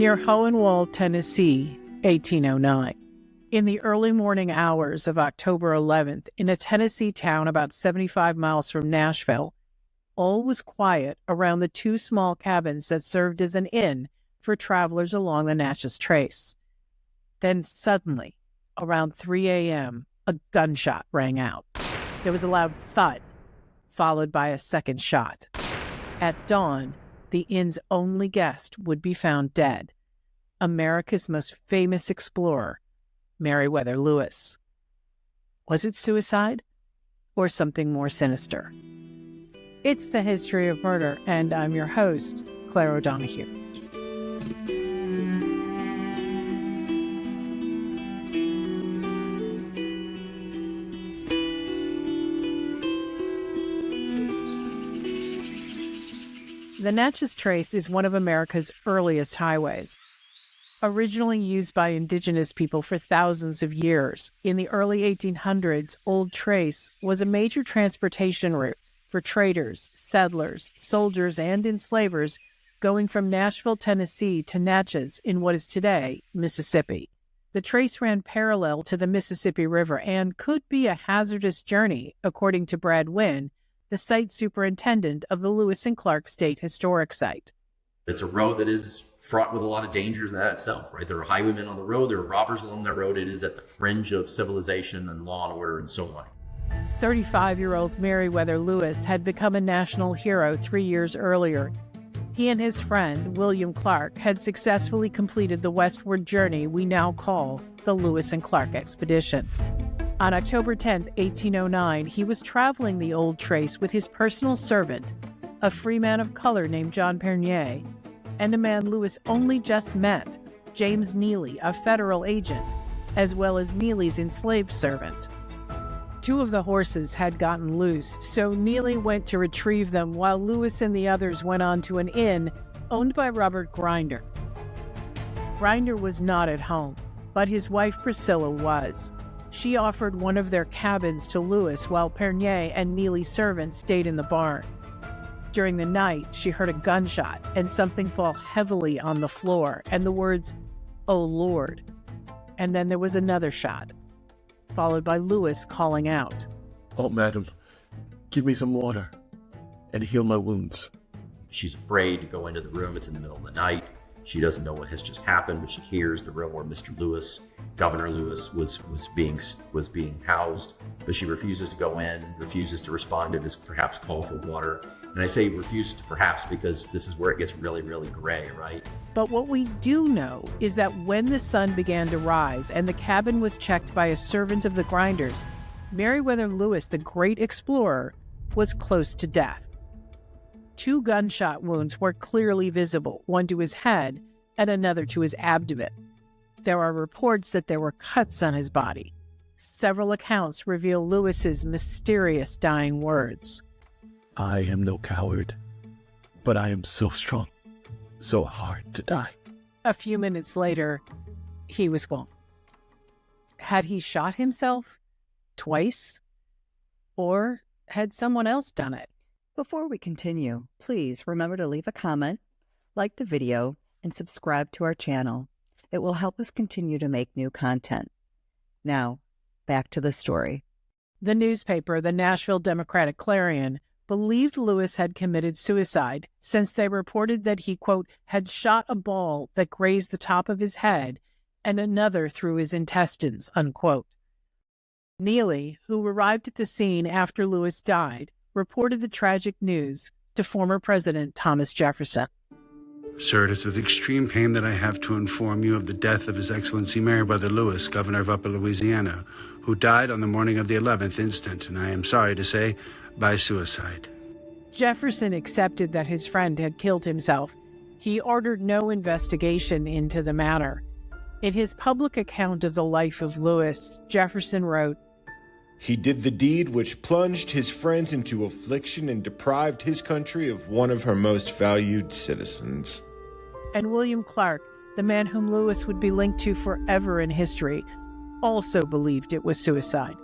near Hohenwald, Tennessee, 1809. In the early morning hours of October 11th, in a Tennessee town about 75 miles from Nashville, all was quiet around the two small cabins that served as an inn for travelers along the Natchez Trace. Then suddenly, around 3 a.m., a gunshot rang out. There was a loud thud, followed by a second shot. At dawn, the inn's only guest would be found dead, America's most famous explorer, Meriwether Lewis. Was it suicide or something more sinister? It's the History of Murder, and I'm your host, Clare O'Donoghue. The Natchez Trace is one of America's earliest highways. Originally used by indigenous people for thousands of years, in the early 1800s, Old Trace was a major transportation route for traders, settlers, soldiers, and enslavers going from Nashville, Tennessee to Natchez in what is today Mississippi. The trace ran parallel to the Mississippi River and could be a hazardous journey, according to Brad Winn, the site superintendent of the Lewis and Clark State Historic Site. It's a road that is fraught with a lot of dangers in that itself, right? There are highwaymen on the road, there are robbers along that road. It is at the fringe of civilization and law and order and so on. 35-year-old Meriwether Lewis had become a national hero 3 years earlier. He and his friend, William Clark, had successfully completed the westward journey we now call the Lewis and Clark Expedition. On October 10, 1809, he was traveling the Old Trace with his personal servant, a free man of color named John Pernier, and a man Lewis only just met, James Neely, a federal agent, as well as Neely's enslaved servant. Two of the horses had gotten loose, so Neely went to retrieve them while Lewis and the others went on to an inn owned by Robert Grinder. Grinder was not at home, but his wife Priscilla was. She offered one of their cabins to Lewis while Pernier and Neely's servant stayed in the barn. During the night, she heard a gunshot and something fall heavily on the floor and the words, "Oh Lord." And then there was another shot, followed by Lewis calling out, "Oh, madam, give me some water and heal my wounds." She's afraid to go into the room. It's in the middle of the night. She doesn't know what has just happened, but she hears the room where Mr. Lewis, Governor Lewis, was being housed. But she refuses to go in, refuses to respond to this perhaps call for water. And I say refuses to perhaps because this is where it gets really, really gray, right? But what we do know is that when the sun began to rise and the cabin was checked by a servant of the Grinders, Meriwether Lewis, the great explorer, was close to death. 2 gunshot wounds were clearly visible, one to his head and another to his abdomen. There are reports that there were cuts on his body. Several accounts reveal Lewis's mysterious dying words. "I am no coward, but I am so strong, so hard to die." A few minutes later, he was gone. Had he shot himself twice? Or had someone else done it? Before we continue, please remember to leave a comment, like the video, and subscribe to our channel. It will help us continue to make new content. Now, back to the story. The newspaper, the Nashville Democratic-Clarion, believed Lewis had committed suicide since they reported that he, quote, had shot a ball that grazed the top of his head and another through his intestines, unquote. Neely, who arrived at the scene after Lewis died, reported the tragic news to former President Thomas Jefferson. "Sir, it is with extreme pain that I have to inform you of the death of His Excellency Meriwether Lewis, Governor of Upper Louisiana, who died on the morning of the 11th instant, and I am sorry to say, by suicide." Jefferson accepted that his friend had killed himself. He ordered no investigation into the matter. In his public account of the life of Lewis, Jefferson wrote, "He did the deed which plunged his friends into affliction and deprived his country of one of her most valued citizens." And William Clark, the man whom Lewis would be linked to forever in history, also believed it was suicide.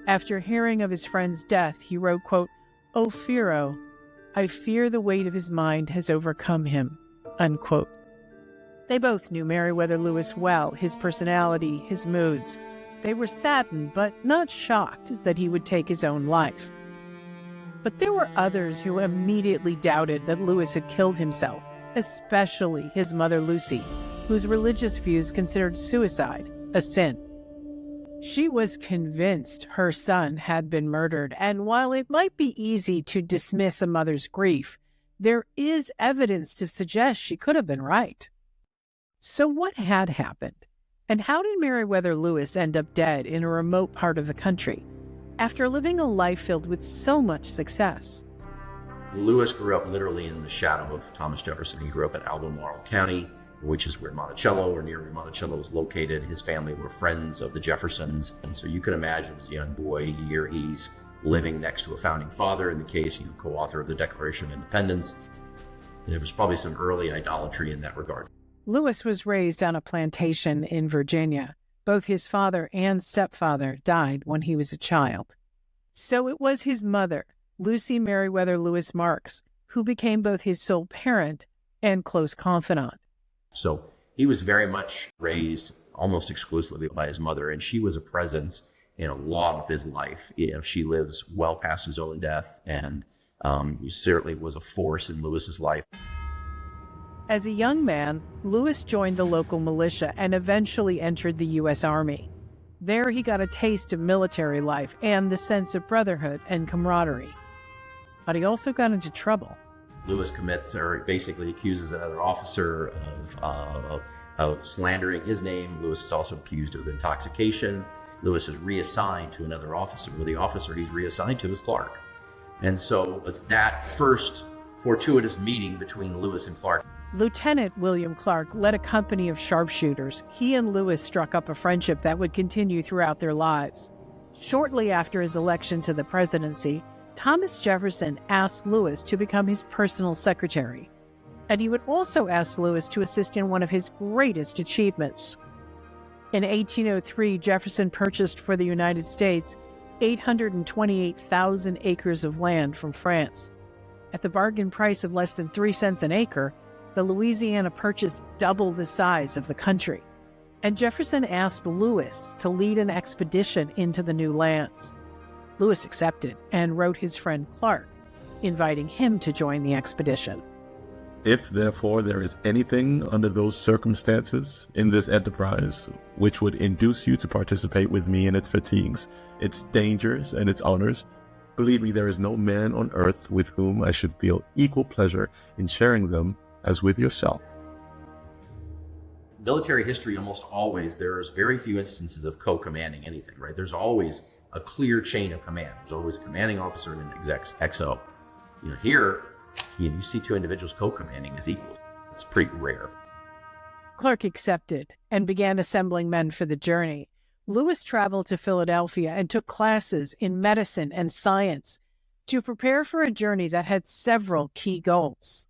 After hearing of his friend's death, he wrote, quote, "O Pharaoh, I fear the weight of his mind has overcome him," unquote. They both knew Meriwether Lewis well, his personality, his moods. They were saddened, but not shocked that he would take his own life. But there were others who immediately doubted that Lewis had killed himself, especially his mother Lucy, whose religious views considered suicide a sin. She was convinced her son had been murdered, and while it might be easy to dismiss a mother's grief, there is evidence to suggest she could have been right. So what had happened? And how did Meriwether Lewis end up dead in a remote part of the country, after living a life filled with so much success? Lewis grew up literally in the shadow of Thomas Jefferson. He grew up in Albemarle County, which is where Monticello, or near where Monticello is located. His family were friends of the Jeffersons. And so you can imagine as a young boy, here he's living next to a founding father, in the case, co-author of the Declaration of Independence. There was probably some early idolatry in that regard. Lewis was raised on a plantation in Virginia. Both his father and stepfather died when he was a child. So it was his mother, Lucy Meriwether Lewis Marks, who became both his sole parent and close confidant. So he was very much raised almost exclusively by his mother, and she was a presence in a lot of his life. She lives well past his own death, and he certainly was a force in Lewis's life. As a young man, Lewis joined the local militia and eventually entered the U.S. Army. There he got a taste of military life and the sense of brotherhood and camaraderie. But he also got into trouble. Lewis basically accuses another officer of slandering his name. Lewis is also accused of intoxication. Lewis is reassigned to another officer. Well, the officer he's reassigned to is Clark. And so it's that first fortuitous meeting between Lewis and Clark. Lieutenant William Clark led a company of sharpshooters. He and Lewis struck up a friendship that would continue throughout their lives. Shortly after his election to the presidency, Thomas Jefferson asked Lewis to become his personal secretary, and he would also ask Lewis to assist in one of his greatest achievements. In 1803, Jefferson purchased for the United States 828,000 acres of land from France. At the bargain price of less than 3 cents an acre, the Louisiana Purchase doubled the size of the country, and Jefferson asked Lewis to lead an expedition into the new lands. Lewis accepted and wrote his friend Clark, inviting him to join the expedition. If, therefore, there is anything under those circumstances in this enterprise which would induce you to participate with me in its fatigues, its dangers, and its honors, believe me, there is no man on earth with whom I should feel equal pleasure in sharing them as with yourself. Military history, almost always, there's very few instances of co-commanding anything, right? There's always a clear chain of command. There's always a commanding officer and an XO. Here, you see two individuals co-commanding as equals. It's pretty rare. Clark accepted and began assembling men for the journey. Lewis traveled to Philadelphia and took classes in medicine and science to prepare for a journey that had several key goals.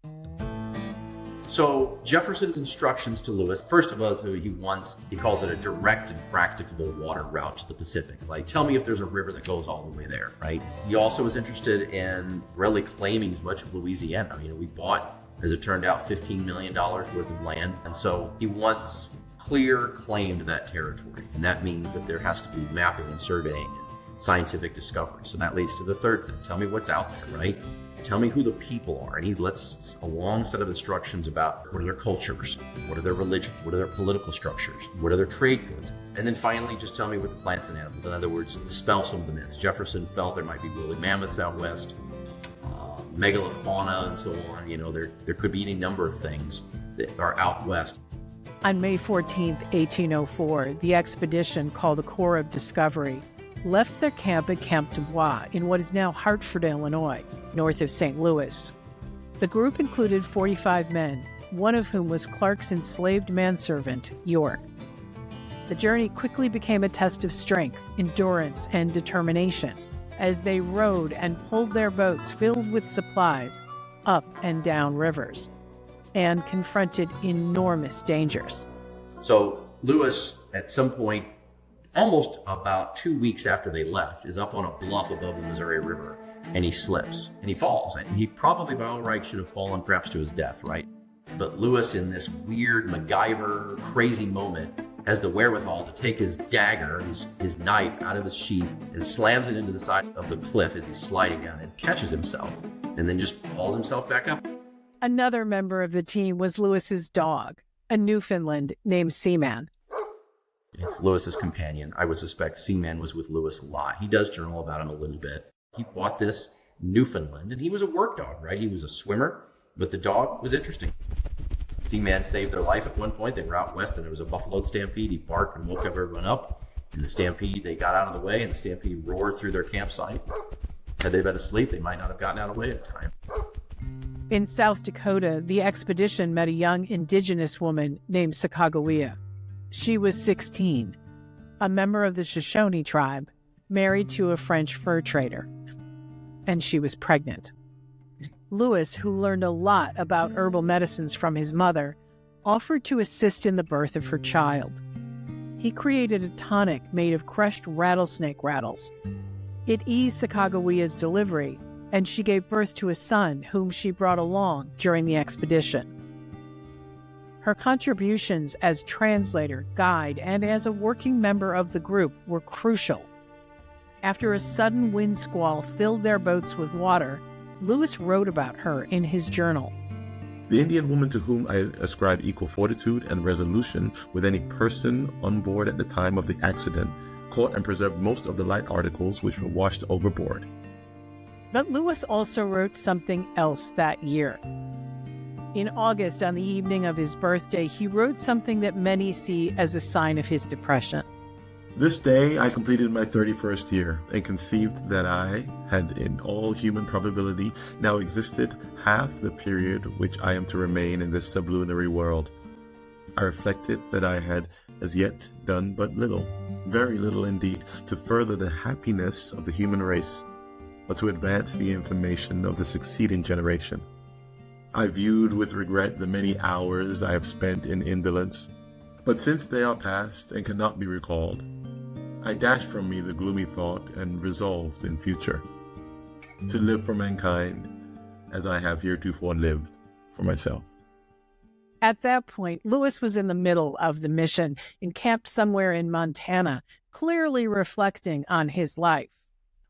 So Jefferson's instructions to Lewis, first of all, he calls it a direct and practicable water route to the Pacific. Like, tell me if there's a river that goes all the way there, right? He also was interested in really claiming as much of Louisiana. We bought, as it turned out, $15 million worth of land. And so he wants clear claim to that territory. And that means that there has to be mapping and surveying and scientific discovery. So that leads to the third thing. Tell me what's out there, right? Tell me who the people are. And he lists a long set of instructions about what are their cultures, what are their religion, what are their political structures, what are their trade goods. And then finally, just tell me what the plants and animals. In other words, dispel some of the myths. Jefferson felt there might be woolly mammoths out west, megalofauna and so on. There could be any number of things that are out west. On May 14, 1804, the expedition, called the Corps of Discovery, left their camp at Camp du Bois in what is now Hartford, Illinois, north of St. Louis. The group included 45 men, one of whom was Clark's enslaved manservant, York. The journey quickly became a test of strength, endurance, and determination as they rowed and pulled their boats filled with supplies up and down rivers and confronted enormous dangers. So Lewis, at some point, almost about 2 weeks after they left, is up on a bluff above the Missouri River, and he slips and he falls. And he probably by all rights should have fallen perhaps to his death, right? But Lewis, in this weird MacGyver crazy moment, has the wherewithal to take his dagger, his knife out of his sheath and slams it into the side of the cliff as he's sliding down and catches himself and then just hauls himself back up. Another member of the team was Lewis's dog, a Newfoundland named Seaman. It's Lewis's companion. I would suspect Seaman was with Lewis a lot. He does journal about him a little bit. He bought this Newfoundland, and he was a work dog, right? He was a swimmer, but the dog was interesting. Seaman saved their life at one point. They were out west, and there was a buffalo stampede. He barked and woke everyone up. In the stampede, they got out of the way, and the stampede roared through their campsite. Had they been asleep, they might not have gotten out of the way in time. In South Dakota, the expedition met a young indigenous woman named Sacagawea. She was 16, a member of the Shoshone tribe, married to a French fur trader. And she was pregnant. Lewis, who learned a lot about herbal medicines from his mother, offered to assist in the birth of her child. He created a tonic made of crushed rattlesnake rattles. It eased Sacagawea's delivery, and she gave birth to a son whom she brought along during the expedition. Her contributions as translator, guide, and as a working member of the group were crucial. After a sudden wind squall filled their boats with water, Lewis wrote about her in his journal. The Indian woman to whom I ascribe equal fortitude and resolution with any person on board at the time of the accident caught and preserved most of the light articles which were washed overboard. But Lewis also wrote something else that year. In August, on the evening of his birthday, he wrote something that many see as a sign of his depression. This day I completed my 31st year and conceived that I had in all human probability now existed half the period which I am to remain in this sublunary world. I reflected that I had as yet done but little, very little indeed, to further the happiness of the human race, but to advance the information of the succeeding generation. I viewed with regret the many hours I have spent in indolence, but since they are past and cannot be recalled, I dashed from me the gloomy thought and resolved in future to live for mankind as I have heretofore lived for myself. At that point, Lewis was in the middle of the mission, encamped somewhere in Montana, clearly reflecting on his life.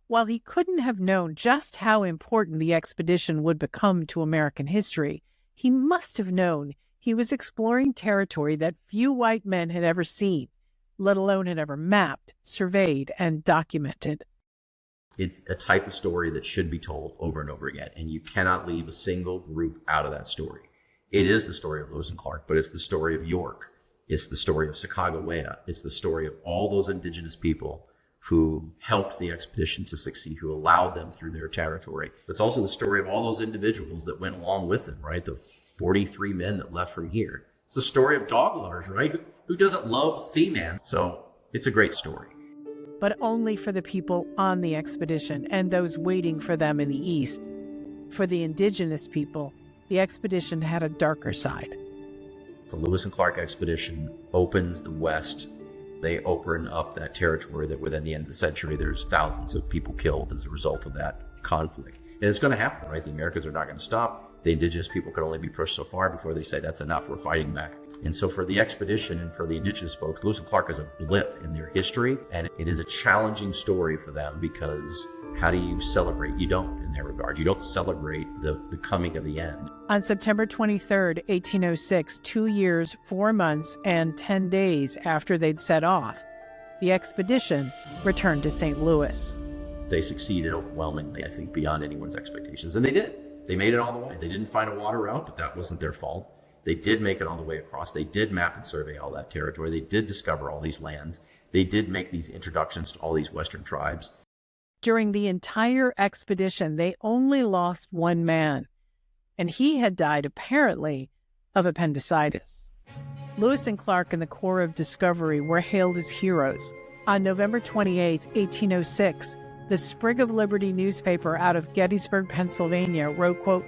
While he couldn't have known just how important the expedition would become to American history, he must have known he was exploring territory that few white men had ever seen, let alone had ever mapped, surveyed, and documented. It's a type of story that should be told over and over again, and you cannot leave a single group out of that story. It is the story of Lewis and Clark, but it's the story of York. It's the story of Sacagawea. It's the story of all those indigenous people who helped the expedition to succeed, who allowed them through their territory. It's also the story of all those individuals that went along with them, right? The 43 men that left from here. It's the story of dog lovers, right? Who doesn't love Seaman? So it's a great story. But only for the people on the expedition and those waiting for them in the east. For the indigenous people, the expedition had a darker side. The Lewis and Clark expedition opens the West. They open up that territory that within the end of the century, there's thousands of people killed as a result of that conflict. And it's going to happen, right? The Americans are not going to stop. The indigenous people can only be pushed so far before they say, that's enough, we're fighting back. And so for the expedition and for the indigenous folks, Lewis and Clark is a blip in their history. And it is a challenging story for them because how do you celebrate? You don't in their regard. You don't celebrate the coming of the end. On September 23rd, 1806, 2 years, 4 months, and 10 days after they'd set off, the expedition returned to St. Louis. They succeeded overwhelmingly, I think, beyond anyone's expectations. And they did. They made it all the way. They didn't find a water route, but that wasn't their fault. They did make it all the way across. They did map and survey all that territory. They did discover all these lands. They did make these introductions to all these Western tribes. During the entire expedition, they only lost one man, and he had died, apparently, of appendicitis. Lewis and Clark and the Corps of Discovery were hailed as heroes. On November 28, 1806, the Sprig of Liberty newspaper out of Gettysburg, Pennsylvania, wrote, quote,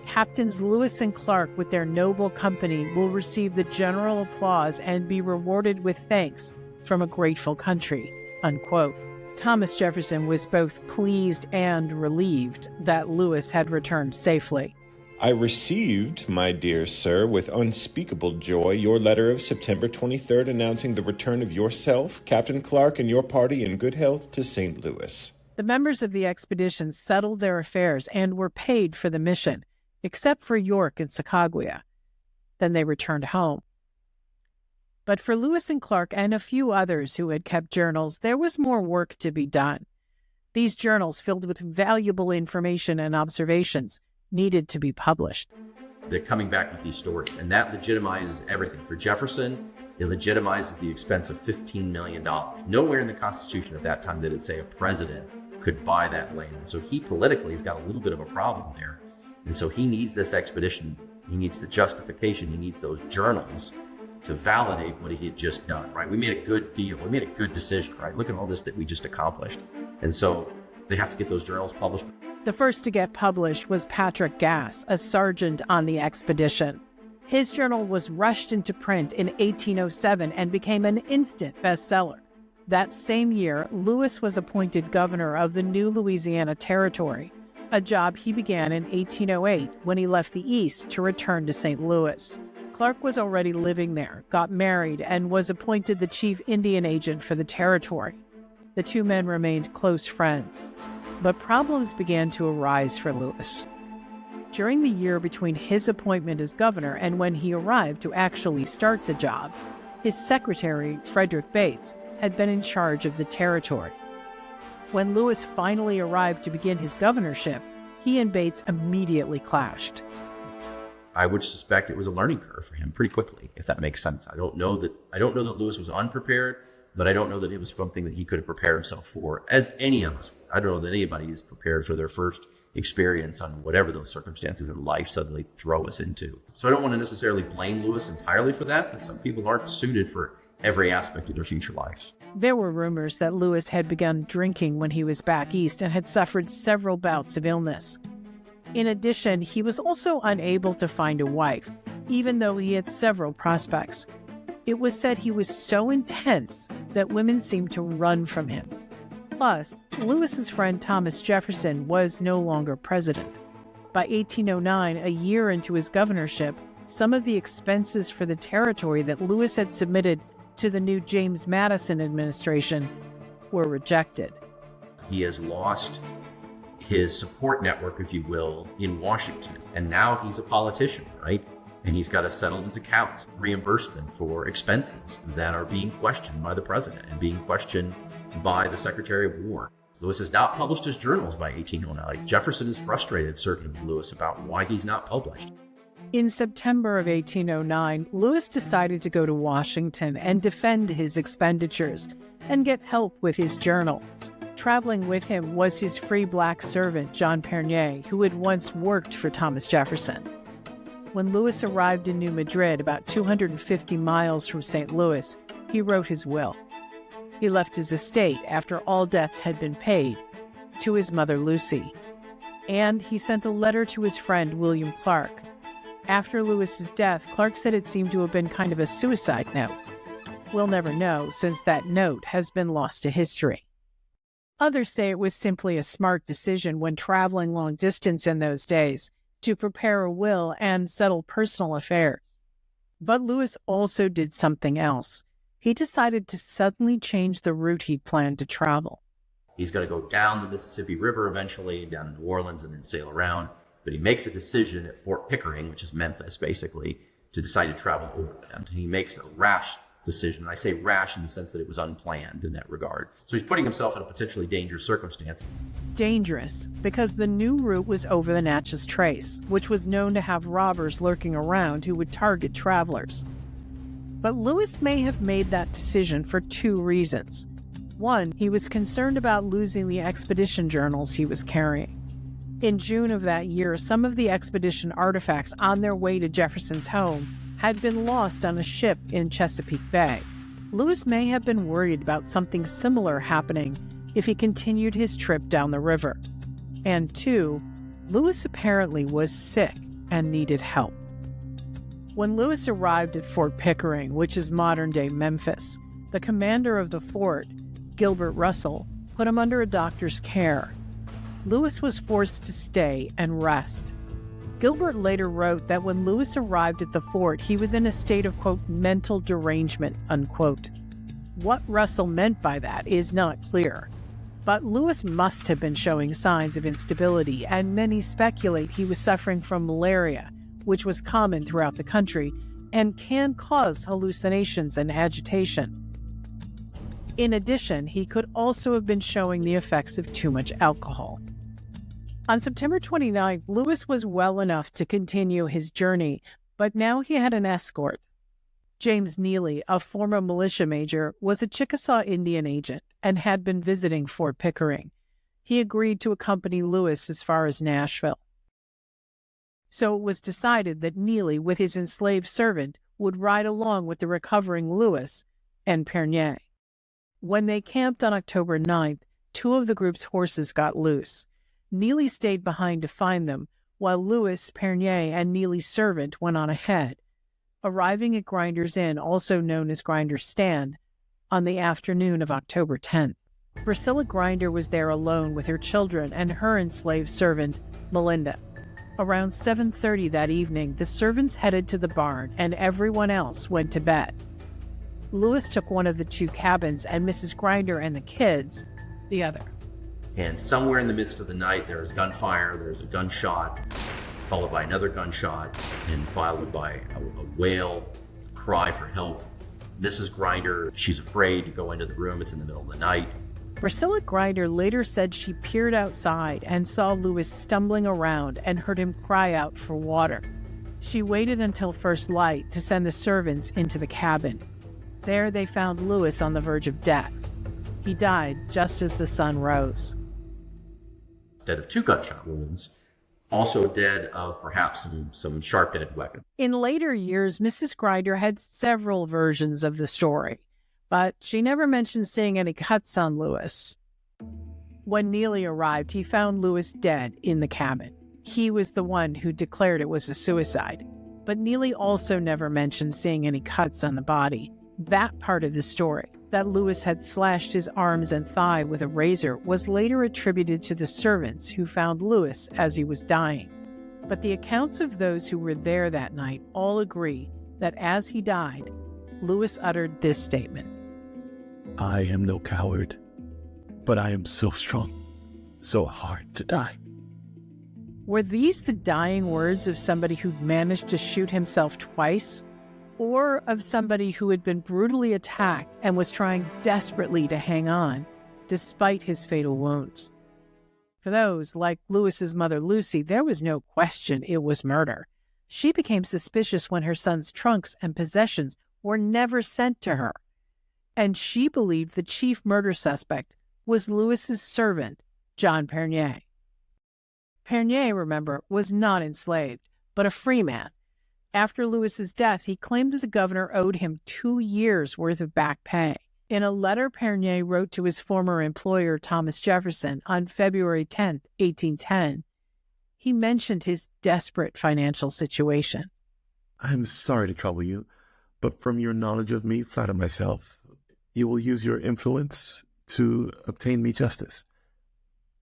"Captains Lewis and Clark with their noble company will receive the general applause and be rewarded with thanks from a grateful country," unquote. Thomas Jefferson was both pleased and relieved that Lewis had returned safely. I received, my dear sir, with unspeakable joy, your letter of September 23rd announcing the return of yourself, Captain Clark, and your party in good health to St. Louis. The members of the expedition settled their affairs and were paid for the mission, except for York and Sacagawea. Then they returned home. But for Lewis and Clark and a few others who had kept journals, there was more work to be done. These journals, filled with valuable information and observations, needed to be published. They're coming back with these stories, and that legitimizes everything. For Jefferson, it legitimizes the expense of $15 million. Nowhere in the Constitution at that time did it say a president could buy that land. And so he politically has got a little bit of a problem there. And so he needs this expedition. He needs the justification. He needs those journals to validate what he had just done, right? We made a good deal. We made a good decision, right? Look at all this that we just accomplished. And so they have to get those journals published. The first to get published was Patrick Gass, a sergeant on the expedition. His journal was rushed into print in 1807 and became an instant bestseller. That same year, Lewis was appointed governor of the new Louisiana Territory, a job he began in 1808 when he left the East to return to St. Louis. Clark was already living there, got married, and was appointed the chief Indian agent for the territory. The two men remained close friends. But problems began to arise for Lewis. During the year between his appointment as governor and when he arrived to actually start the job, his secretary, Frederick Bates, had been in charge of the territory. When Lewis finally arrived to begin his governorship, he and Bates immediately clashed. I would suspect it was a learning curve for him pretty quickly, if that makes sense. I don't know that Lewis was unprepared, but I don't know that it was something that he could have prepared himself for, as any of us would. I don't know that anybody is prepared for their first experience on whatever those circumstances in life suddenly throw us into. So I don't want to necessarily blame Lewis entirely for that, but some people aren't suited for every aspect of their future lives. There were rumors that Lewis had begun drinking when he was back east and had suffered several bouts of illness. In addition, he was also unable to find a wife, even though he had several prospects. It was said he was so intense that women seemed to run from him. Plus, Lewis's friend Thomas Jefferson was no longer president. By 1809, a year into his governorship, some of the expenses for the territory that Lewis had submitted to the new James Madison administration were rejected. He has lost his support network, if you will, in Washington. And now he's a politician, right? And he's got to settle his accounts, reimbursement for expenses that are being questioned by the president and being questioned by the Secretary of War. Lewis has not published his journals by 1809. Jefferson is frustrated, certainly, with Lewis about why he's not published. In September of 1809, Lewis decided to go to Washington and defend his expenditures and get help with his journals. Traveling with him was his free black servant, John Pernier, who had once worked for Thomas Jefferson. When Lewis arrived in New Madrid, about 250 miles from St. Louis, he wrote his will. He left his estate, after all debts had been paid, to his mother Lucy. And he sent a letter to his friend William Clark. After Lewis's death, Clark said it seemed to have been kind of a suicide note. We'll never know, since that note has been lost to history. Others say it was simply a smart decision when traveling long distance in those days to prepare a will and settle personal affairs. But Lewis also did something else. He decided to suddenly change the route he planned to travel. He's going to go down the Mississippi River eventually, down to New Orleans, and then sail around. But he makes a decision at Fort Pickering, which is Memphis, basically, to decide to travel overland. He makes a rash decision. I say rash in the sense that it was unplanned in that regard. So he's putting himself in a potentially dangerous circumstance. Dangerous, because the new route was over the Natchez Trace, which was known to have robbers lurking around who would target travelers. But Lewis may have made that decision for two reasons. One, he was concerned about losing the expedition journals he was carrying. In June of that year, some of the expedition artifacts on their way to Jefferson's home had been lost on a ship in Chesapeake Bay. Lewis may have been worried about something similar happening if he continued his trip down the river. And two, Lewis apparently was sick and needed help. When Lewis arrived at Fort Pickering, which is modern-day Memphis, the commander of the fort, Gilbert Russell, put him under a doctor's care. Lewis was forced to stay and rest. Gilbert later wrote that when Lewis arrived at the fort, he was in a state of, quote, mental derangement, unquote. What Russell meant by that is not clear. But Lewis must have been showing signs of instability, and many speculate he was suffering from malaria, which was common throughout the country and can cause hallucinations and agitation. In addition, he could also have been showing the effects of too much alcohol. On September 29th, Lewis was well enough to continue his journey, but now he had an escort. James Neely, a former militia major, was a Chickasaw Indian agent and had been visiting Fort Pickering. He agreed to accompany Lewis as far as Nashville. So it was decided that Neely, with his enslaved servant, would ride along with the recovering Lewis and Pernier. When they camped on October 9th, two of the group's horses got loose. Neely stayed behind to find them, while Lewis, Pernier, and Neely's servant went on ahead, arriving at Grinder's Inn, also known as Grinder's Stand, on the afternoon of October 10th. Priscilla Grinder was there alone with her children and her enslaved servant, Melinda. Around 7:30 that evening, the servants headed to the barn and everyone else went to bed. Lewis took one of the two cabins and Mrs. Grinder and the kids the other. And somewhere in the midst of the night, there was gunfire, there was a gunshot, followed by another gunshot, and followed by a wail, cry for help. Mrs. Grinder, she's afraid to go into the room. It's in the middle of the night. Priscilla Grinder later said she peered outside and saw Lewis stumbling around and heard him cry out for water. She waited until first light to send the servants into the cabin. There they found Lewis on the verge of death. He died just as the sun rose. Dead of 2 gunshot wounds, also dead of perhaps some sharp-edged weapon. In later years, Mrs. Grinder had several versions of the story, but she never mentioned seeing any cuts on Lewis. When Neely arrived, he found Lewis dead in the cabin. He was the one who declared it was a suicide, but Neely also never mentioned seeing any cuts on the body. That part of the story, that Lewis had slashed his arms and thigh with a razor, was later attributed to the servants who found Lewis as he was dying. But the accounts of those who were there that night all agree that as he died, Lewis uttered this statement: I am no coward, but I am so strong, so hard to die. Were these the dying words of somebody who'd managed to shoot himself twice? Or of somebody who had been brutally attacked and was trying desperately to hang on, despite his fatal wounds? For those, like Lewis's mother Lucy, there was no question it was murder. She became suspicious when her son's trunks and possessions were never sent to her. And she believed the chief murder suspect was Lewis's servant, John Pernier. Pernier, remember, was not enslaved, but a free man. After Lewis's death, he claimed that the governor owed him 2 years' worth of back pay. In a letter Pernier wrote to his former employer, Thomas Jefferson, on February 10, 1810, he mentioned his desperate financial situation. I am sorry to trouble you, but from your knowledge of me, flatter myself, you will use your influence to obtain me justice.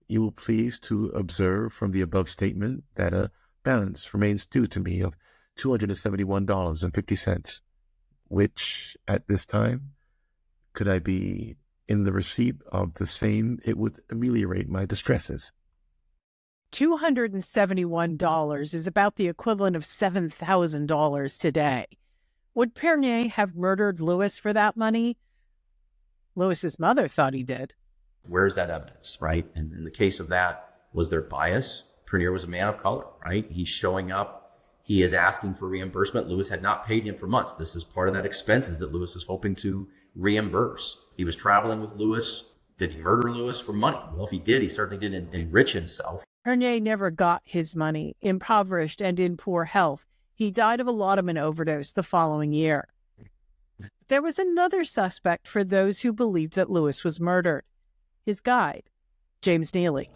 You will please to observe from the above statement that a balance remains due to me of $271.50, which at this time, could I be in the receipt of the same, it would ameliorate my distresses. $271 is about the equivalent of $7,000 today. Would Pernier have murdered Lewis for that money? Lewis's mother thought he did. Where's that evidence, right? And in the case of that, was there bias? Pernier was a man of color, right? He's showing up. He is asking for reimbursement. Lewis had not paid him for months. This is part of that expenses that Lewis is hoping to reimburse. He was traveling with Lewis. Did he murder Lewis for money? Well, if he did, he certainly didn't enrich himself. Pernier never got his money. Impoverished and in poor health, he died of a laudanum overdose the following year. There was another suspect for those who believed that Lewis was murdered: his guide, James Neely.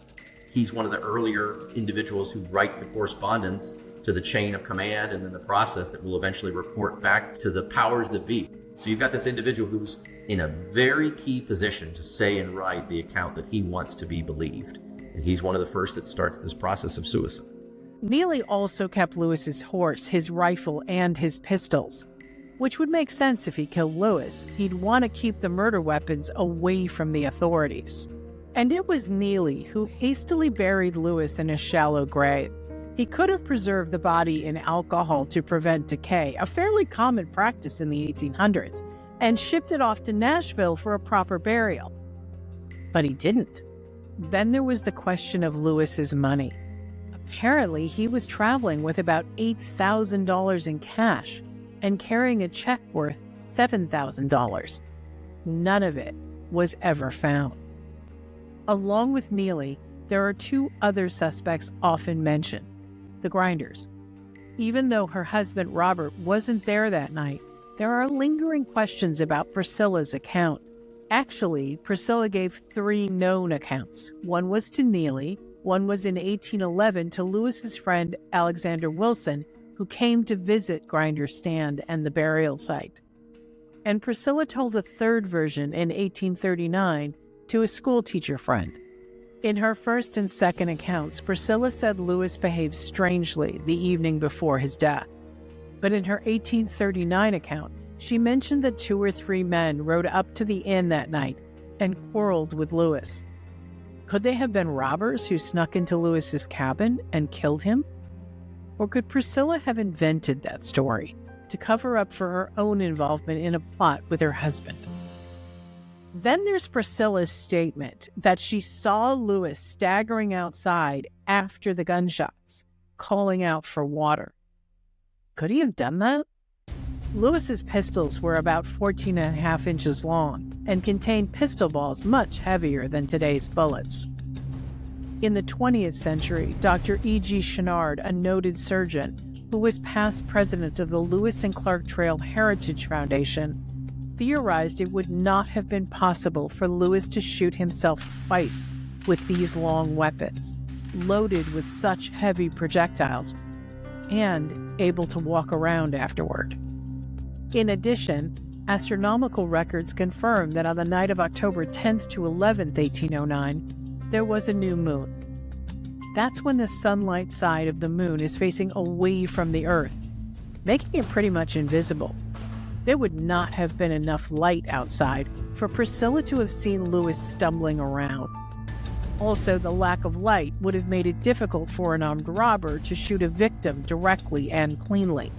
He's one of the earlier individuals who writes the correspondence to the chain of command and then the process that will eventually report back to the powers that be. So you've got this individual who's in a very key position to say and write the account that he wants to be believed. And he's one of the first that starts this process of suicide. Neely also kept Lewis's horse, his rifle, and his pistols, which would make sense if he killed Lewis. He'd want to keep the murder weapons away from the authorities. And it was Neely who hastily buried Lewis in a shallow grave. He could have preserved the body in alcohol to prevent decay, a fairly common practice in the 1800s, and shipped it off to Nashville for a proper burial. But he didn't. Then there was the question of Lewis's money. Apparently, he was traveling with about $8,000 in cash and carrying a check worth $7,000. None of it was ever found. Along with Neely, there are two other suspects often mentioned, the Grinders. Even though her husband Robert wasn't there that night, there are lingering questions about Priscilla's account. Actually, Priscilla gave three known accounts. One was to Neely, one was in 1811 to Lewis's friend Alexander Wilson, who came to visit Grinder's stand and the burial site. And Priscilla told a third version in 1839 to a schoolteacher friend. In her first and second accounts, Priscilla said Lewis behaved strangely the evening before his death. But in her 1839 account, she mentioned that 2 or 3 men rode up to the inn that night and quarreled with Lewis. Could they have been robbers who snuck into Lewis's cabin and killed him? Or could Priscilla have invented that story to cover up for her own involvement in a plot with her husband? Then there's Priscilla's statement that she saw Lewis staggering outside after the gunshots, calling out for water. Could he have done that? Lewis's pistols were about 14.5 inches long and contained pistol balls much heavier than today's bullets. In the 20th century, Dr. E.G. Chenard, a noted surgeon who was past president of the Lewis and Clark Trail Heritage Foundation, theorized it would not have been possible for Lewis to shoot himself twice with these long weapons, loaded with such heavy projectiles, and able to walk around afterward. In addition, astronomical records confirm that on the night of October 10th to 11th, 1809, there was a new moon. That's when the sunlight side of the moon is facing away from the Earth, making it pretty much invisible. There would not have been enough light outside for Priscilla to have seen Lewis stumbling around. Also, the lack of light would have made it difficult for an armed robber to shoot a victim directly and cleanly.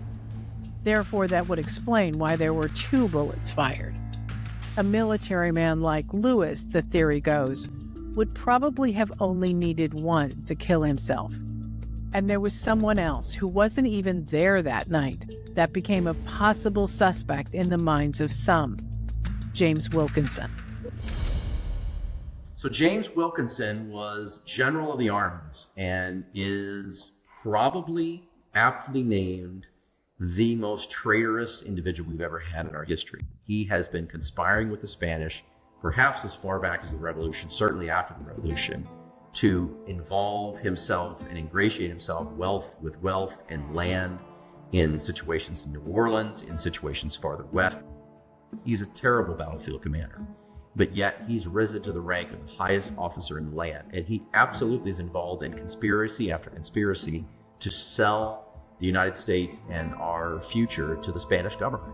Therefore, that would explain why there were 2 bullets fired. A military man like Lewis, the theory goes, would probably have only needed 1 to kill himself. And there was someone else who wasn't even there that night that became a possible suspect in the minds of some, James Wilkinson. So James Wilkinson was general of the armies and is probably aptly named the most traitorous individual we've ever had in our history. He has been conspiring with the Spanish, perhaps as far back as the Revolution, certainly after the Revolution, to involve himself and ingratiate himself with wealth and land in situations in New Orleans, in situations farther west. He's a terrible battlefield commander, but yet he's risen to the rank of the highest officer in the land, and he absolutely is involved in conspiracy after conspiracy to sell the United States and our future to the Spanish government.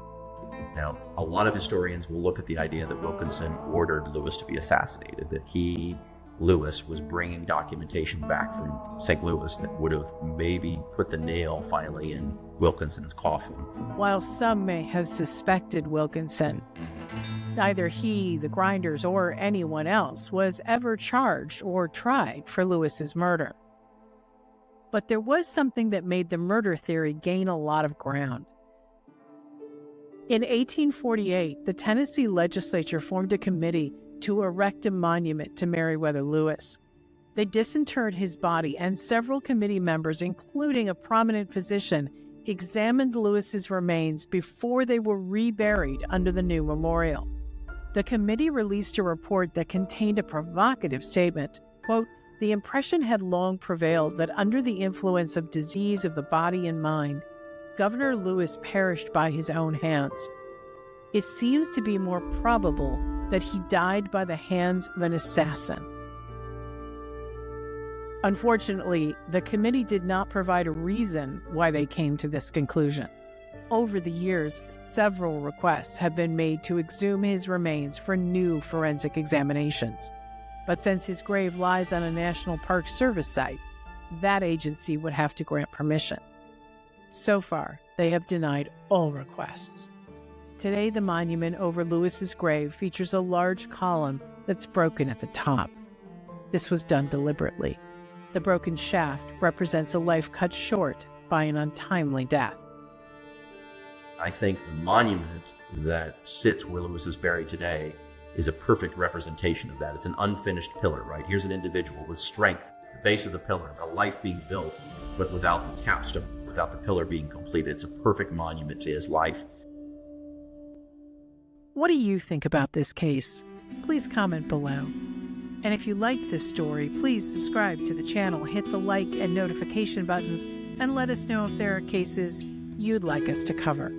Now, a lot of historians will look at the idea that Wilkinson ordered Lewis to be assassinated, that Lewis was bringing documentation back from St. Louis that would have maybe put the nail finally in Wilkinson's coffin. While some may have suspected Wilkinson, neither he, the Grinders, or anyone else was ever charged or tried for Lewis's murder. But there was something that made the murder theory gain a lot of ground. In 1848, the Tennessee legislature formed a committee to erect a monument to Meriwether Lewis. They disinterred his body, and several committee members, including a prominent physician, examined Lewis's remains before they were reburied under the new memorial. The committee released a report that contained a provocative statement, quote, "The impression had long prevailed that under the influence of disease of the body and mind, Governor Lewis perished by his own hands. It seems to be more probable that he died by the hands of an assassin." Unfortunately, the committee did not provide a reason why they came to this conclusion. Over the years, several requests have been made to exhume his remains for new forensic examinations. But since his grave lies on a National Park Service site, that agency would have to grant permission. So far, they have denied all requests. Today, the monument over Lewis's grave features a large column that's broken at the top. This was done deliberately. The broken shaft represents a life cut short by an untimely death. I think the monument that sits where Lewis is buried today is a perfect representation of that. It's an unfinished pillar, right? Here's an individual with strength, the base of the pillar, a life being built, but without the capstone, without the pillar being completed. It's a perfect monument to his life. What do you think about this case? Please comment below. And if you liked this story, please subscribe to the channel, hit the like and notification buttons, and let us know if there are cases you'd like us to cover.